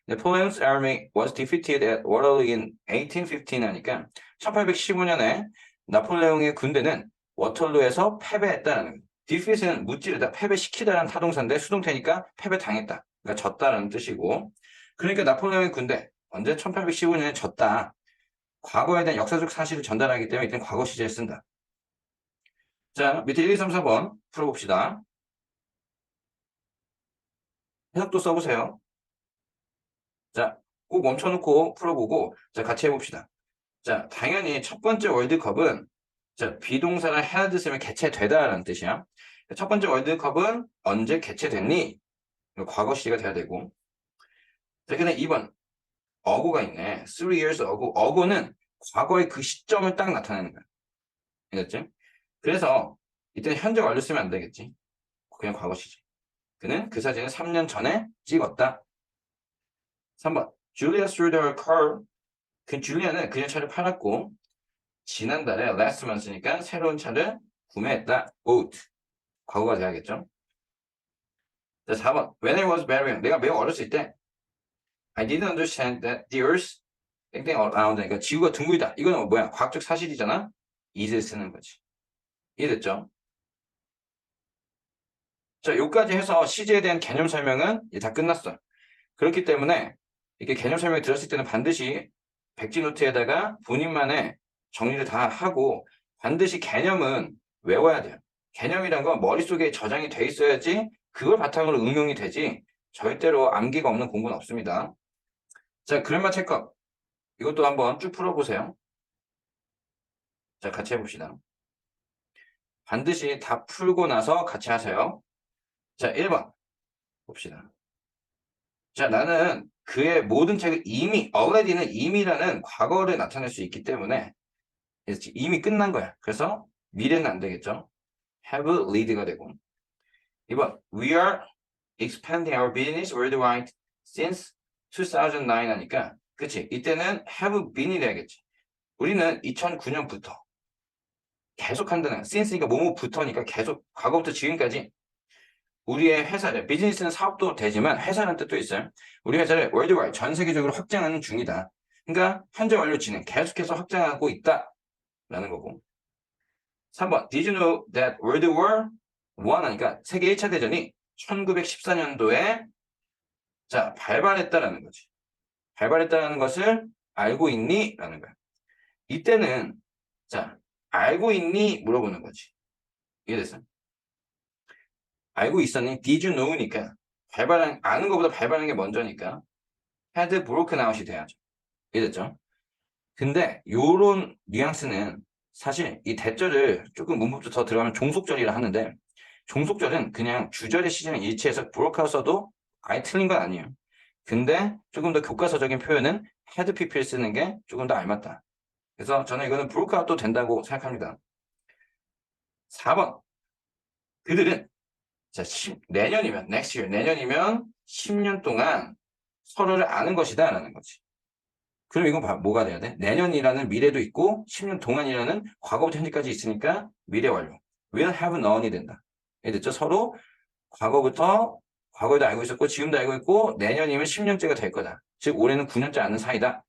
A: Napoleon's army was defeated at Waterloo in 1815 하니까 1815년에 나폴레옹의 군대는 워털루에서 패배했다라는 거예요. defeat은 무찌르다, 패배시키다라는 타동사인데 수동태니까 패배당했다. 그러니까 졌다라는 뜻이고 그러니까 나폴레옹의 군대 언제 1815년에 졌다. 과거에 대한 역사적 사실을 전달하기 때문에 이때는 과거 시제를 쓴다. 자, 밑에 1, 2, 3, 4번 풀어봅시다. 해석도 써보세요. 자, 꼭 멈춰놓고 풀어보고 자 같이 해봅시다. 자, 당연히 첫 번째 월드컵은 자, 비동사를 had 쓰면 개최되다라는 뜻이야. 첫 번째 월드컵은 언제 개최됐니? 과거 시제가 돼야 되고. 자, 그다음 2번 어고가 있네. 3 years ago. 어고는 과거의 그 시점을 딱 나타내는 거야. 알겠지? 그래서 이때는 현재 완료 쓰면 안 되겠지. 그냥 과거 시제. 그는 그 사진을 3년 전에 찍었다. 3번 Julia sold her car. 그 줄리아는 그녀 차를 팔았고 지난달에 last month니까 새로운 차를 구매했다. bought. 과거가 돼야겠죠. 자, 4번 When I was very young. 내가 매우 어렸을 때 I didn't understand that the earth 땡땡 around. 그러니까 지구가 둥글다. 이거는 뭐야? 과학적 사실이잖아. is를 쓰는 거지. 이해됐죠? 자, 여기까지 해서 시제에 대한 개념 설명은 이제 다 끝났어. 그렇기 때문에 이렇게 개념 설명을 들었을 때는 반드시 백지노트에다가 본인만의 정리를 다 하고 반드시 개념은 외워야 돼요. 개념이란 건 머릿속에 저장이 돼 있어야지 그걸 바탕으로 응용이 되지 절대로 암기가 없는 공부는 없습니다. 자, 그래머 체크업. 이것도 한번 쭉 풀어보세요. 자, 같이 해봅시다. 반드시 다 풀고 나서 같이 하세요. 자, 1번 봅시다. 자, 나는 그의 모든 책을 이미, already는 이미라는 과거를 나타낼 수 있기 때문에 이미 끝난 거야. 그래서 미래는 안 되겠죠. have lead가 되고. 2번, we are expanding our business worldwide since 2009 하니까 그치? 이때는 have been이 돼야겠지. 우리는 2009년부터 계속 한다는 since니까 뭐뭐부터니까 계속 과거부터 지금까지 우리의 회사를 비즈니스는 사업도 되지만 회사라는 뜻도 있어요. 우리 회사를 월드와이드 전 세계적으로 확장하는 중이다. 그러니까 현재 완료 진행 계속해서 확장하고 있다 라는 거고. 3번 Did you know that World War I 하니까 세계 1차 대전이 1914년도에 자 발발했다라는 거지. 발발했다라는 것을 알고 있니? 라는 거야. 이때는 자 알고 있니? 물어보는 거지. 이해됐어? 알고 있었니? Did you know니까 아는 것보다 발발하는 게 먼저니까 had broken out이 돼야죠. 이해됐죠? 근데 요런 뉘앙스는 사실 이 대절을 조금 문법도 더 들어가면 종속절이라 하는데 종속절은 그냥 주절의 시제는 일치해서 broke out 써도 아예 틀린 건 아니에요. 근데 조금 더 교과서적인 표현은 had pp를 쓰는 게 조금 더 알맞다. 그래서 저는 이거는 broke out도 된다고 생각합니다. 4번 그들은 자, 내년이면 next year 내년이면 10년 동안 서로를 아는 것이다 라는 거지. 그럼 이건 뭐가 돼야 돼? 내년이라는 미래도 있고 10년 동안이라는 과거부터 현재까지 있으니까 미래 완료. will have known이 된다. 이해됐죠? 서로 과거에도 알고 있었고 지금도 알고 있고 내년이면 10년째가 될 거다. 즉 올해는 9년째 아는 사이다.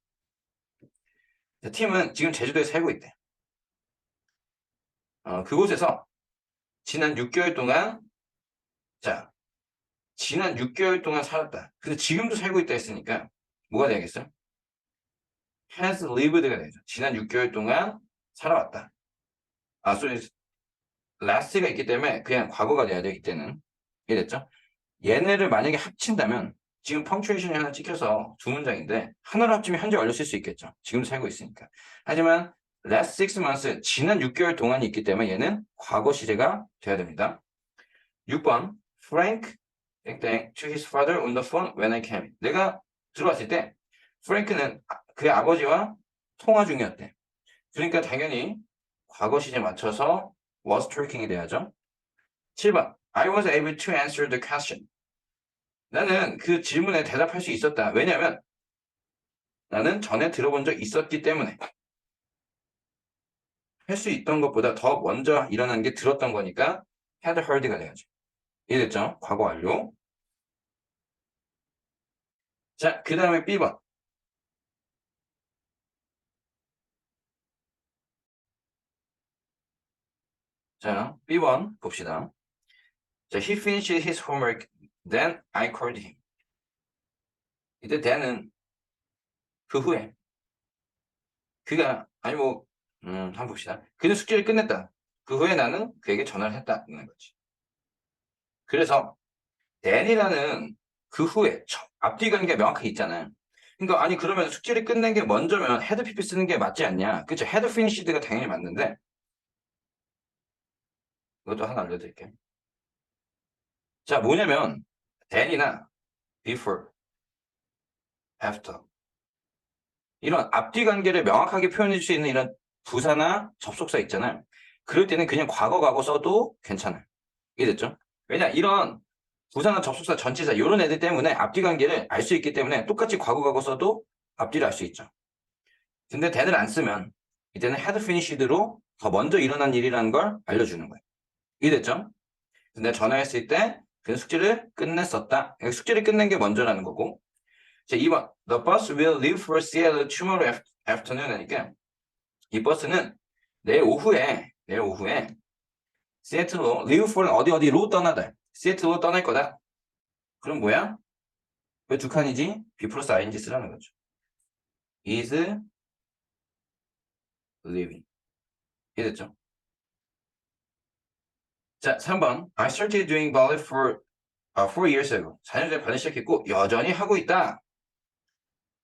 A: 자, 팀은 지금 제주도에 살고 있대. 그곳에서 지난 6개월 동안 지난 6개월 동안 살았다. 근데 지금도 살고 있다 했으니까 뭐가 되겠어요? has lived가 되죠. 지난 6개월 동안 살아왔다. last가 있기 때문에 그냥 과거가 돼야 되기 때문에 이해됐죠? 얘네를 만약에 합친다면 지금 펑츄에이션이 하나 찍혀서 두 문장인데 하나로 합치면 현재 완료 쓸 수 있겠죠. 지금도 살고 있으니까. 하지만 last 6 months 지난 6개월 동안이 있기 때문에 얘는 과거 시제가 돼야 됩니다. 6번 Frank 땡땡 to his father on the phone when I came. 내가 들어왔을 때 프랭크는 그의 아버지와 통화 중이었대. 그러니까 당연히 과거 시제 맞춰서 was talking이 돼야죠. 7번 I was able to answer the question. 나는 그 질문에 대답할 수 있었다. 왜냐하면 나는 전에 들어본 적 있었기 때문에 할 수 있던 것보다 더 먼저 일어난 게 들었던 거니까 had heard가 돼야죠. 이해됐죠? 과거 완료. 자, 그 다음에 B번. 자, B번 봅시다. 자, he finished his homework, then I called him. 이때 then은 그 후에 그가 아니 뭐 한번 봅시다. 그는 숙제를 끝냈다. 그 후에 나는 그에게 전화를 했다는 거지. 그래서 then이라는 그 후에 앞뒤 관계가 명확하게 있잖아요. 그러니까 아니 그러면 숙제를 끝낸 게 먼저면 had PP 쓰는 게 맞지 않냐? 그쵸? had finished가 당연히 맞는데 이것도 하나 알려드릴게요. 자, 뭐냐면 then이나 before, after 이런 앞뒤 관계를 명확하게 표현해 줄 수 있는 이런 부사나 접속사 있잖아요. 그럴 때는 그냥 과거 써도 괜찮아요. 이해됐죠? 왜냐 이런 부사나 접속사, 전치사 이런 애들 때문에 앞뒤 관계를 알 수 있기 때문에 똑같이 과거 써도 앞뒤를 알 수 있죠. 근데 then을 안 쓰면 이때는 had finished로 더 먼저 일어난 일이라는 걸 알려주는 거예요. 이해됐죠? 근데 전화했을 때 그 숙제를 끝냈었다. 숙제를 끝낸 게 먼저라는 거고. 자, 2번. The bus will leave for Seattle tomorrow afternoon 하니까 이 버스는 내일 오후에 시애틀로 leave for 어디로 떠나다. 시애틀로 떠날 거다. 그럼 뭐야? 왜 두 칸이지? be 플러스 ing 쓰라는 거죠. is leaving. 이해됐죠? 자, 3번. I started doing ballet for 4 years ago. 4년 전에 발레 시작했고 여전히 하고 있다.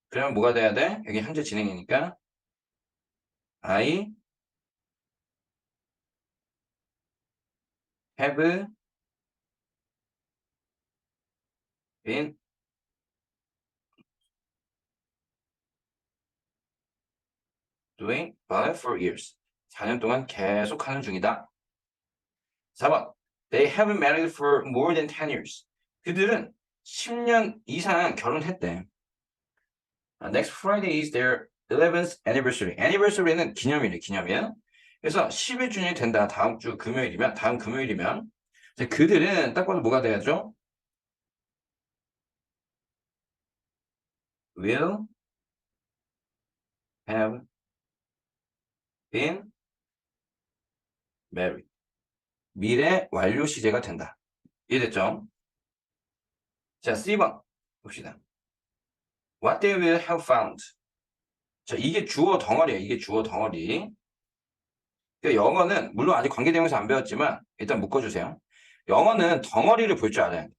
A: 그러면 뭐가 돼야 돼? 여기 현재 진행이니까 I have been doing ballet for years. 4년 동안 계속 하는 중이다. 4번. They haven't married for more than 10 years. 그들은 10년 이상 결혼했대. Next Friday is their 11th anniversary. anniversary는 기념이야. 그래서 10일 된다. 다음 금요일이면 그들은 딱 봐도 뭐가 돼야죠? will have been married. 미래 완료 시제가 된다. 이해됐죠? 자, C번 봅시다. What they will have found. 자, 이게 주어 덩어리예요. 이게 주어 덩어리. 그러니까 영어는 물론 아직 관계대명사 안 배웠지만 일단 묶어주세요. 영어는 덩어리를 볼 줄 알아야 돼.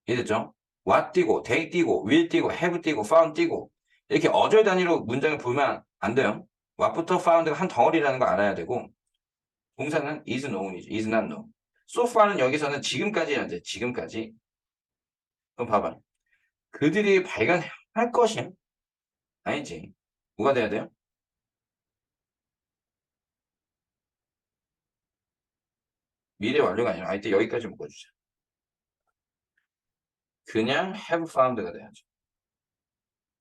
A: 이해됐죠? what 띄고, they 띄고, will 띄고, have 띄고, found 띄고 이렇게 어절 단위로 문장을 보면 안 돼요. what부터 found가 한 덩어리라는 거 알아야 되고 동사는 is known이죠. is not known. so far는 여기서는 지금까지야 돼. 지금까지. 그럼 봐봐. 그들이 발견할 것이 아니지. 뭐가 돼야 돼요? 미래 완료가 아니라 이때 여기까지 묶어주자. 그냥 have found가 돼야죠.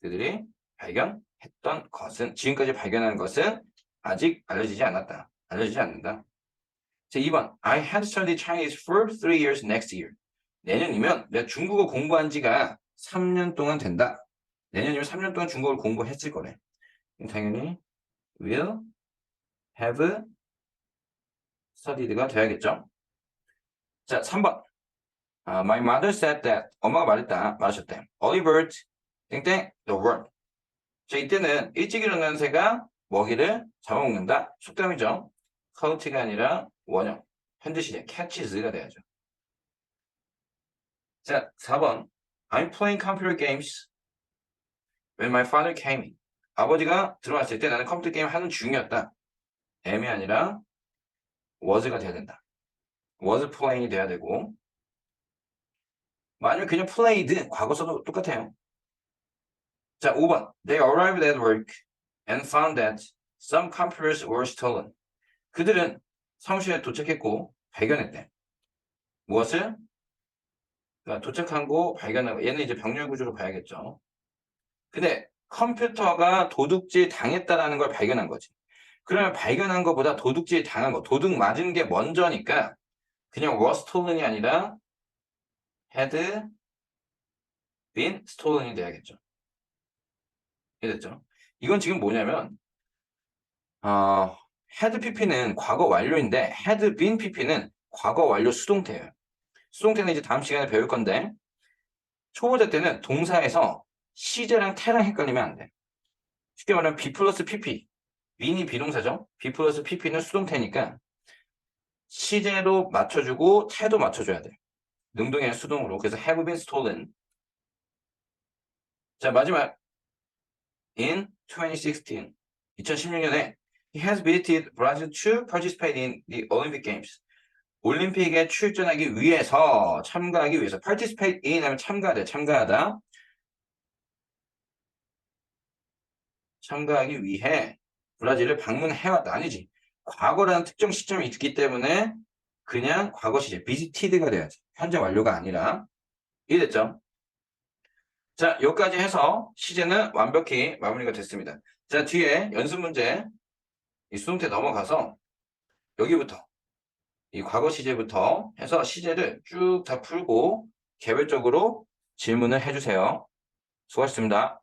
A: 그들이 발견했던 것은 지금까지 발견한 것은 아직 알려지지 않았다. 알려지지 않는다. 자, 2번. I had studied Chinese for 3 years next year. 내년이면 내가 중국어 공부한 지가 3년 동안 된다. 내년이면 3년 동안 중국어를 공부했을 거래. 당연히 will have studied가 돼야겠죠. 자, 3번. My mother said that. 엄마가 말하셨대. Early bird, 땡땡, the worm. 자, 이때는 일찍 일어나는 새가 먹이를 잡아먹는다. 속담이죠. 카우티가 아니라 원형. 현재 시제 catches가 돼야죠. 자, 4번. I'm playing computer games when my father came in. 아버지가 들어왔을 때 나는 컴퓨터 게임 하는 중이었다. am이 아니라 was가 돼야 된다. was playing이 돼야 되고 아니면 그냥 played 과거 써도 똑같아요. 자, 5번. They arrived at work and found that some computers were stolen. 그들은 사무실에 도착했고 발견했대. 무엇을? 그러니까 도착한 거 발견하고 얘는 이제 병렬 구조로 봐야겠죠. 근데 컴퓨터가 도둑질 당했다라는 걸 발견한 거지. 그러면 발견한 것보다 도둑질 당한 거, 도둑 맞은 게 먼저니까 그냥 was stolen이 아니라 had been stolen이 돼야겠죠. 이해됐죠? 이건 지금 뭐냐면 had pp는 과거 완료인데 had been pp는 과거 완료 수동태예요. 수동태는 이제 다음 시간에 배울 건데 초보자 때는 동사에서 시제랑 태랑 헷갈리면 안 돼. 쉽게 말하면 be 플러스 pp been이 비동사죠. be 플러스 pp는 수동태니까 시제로 맞춰주고 태도 맞춰줘야 돼. 능동이 아니라 수동으로. 그래서 have been stolen. 자, 마지막 in 2016년에 he has visited Brazil to participate in the Olympic Games. 올림픽에 출전하기 위해서 참가하기 위해서 participate in 하면 참가하다 참가하다 참가하기 위해 브라질을 방문해왔다 아니지 과거라는 특정 시점이 있기 때문에 그냥 과거 시제 visited가 돼야지 현재 완료가 아니라 이해됐죠? 자 여기까지 해서 시제는 완벽히 마무리가 됐습니다. 자 뒤에 연습 문제 이 수동태 넘어가서 여기부터 이 과거 시제부터 해서 시제를 쭉 다 풀고 개별적으로 질문을 해주세요. 수고하셨습니다.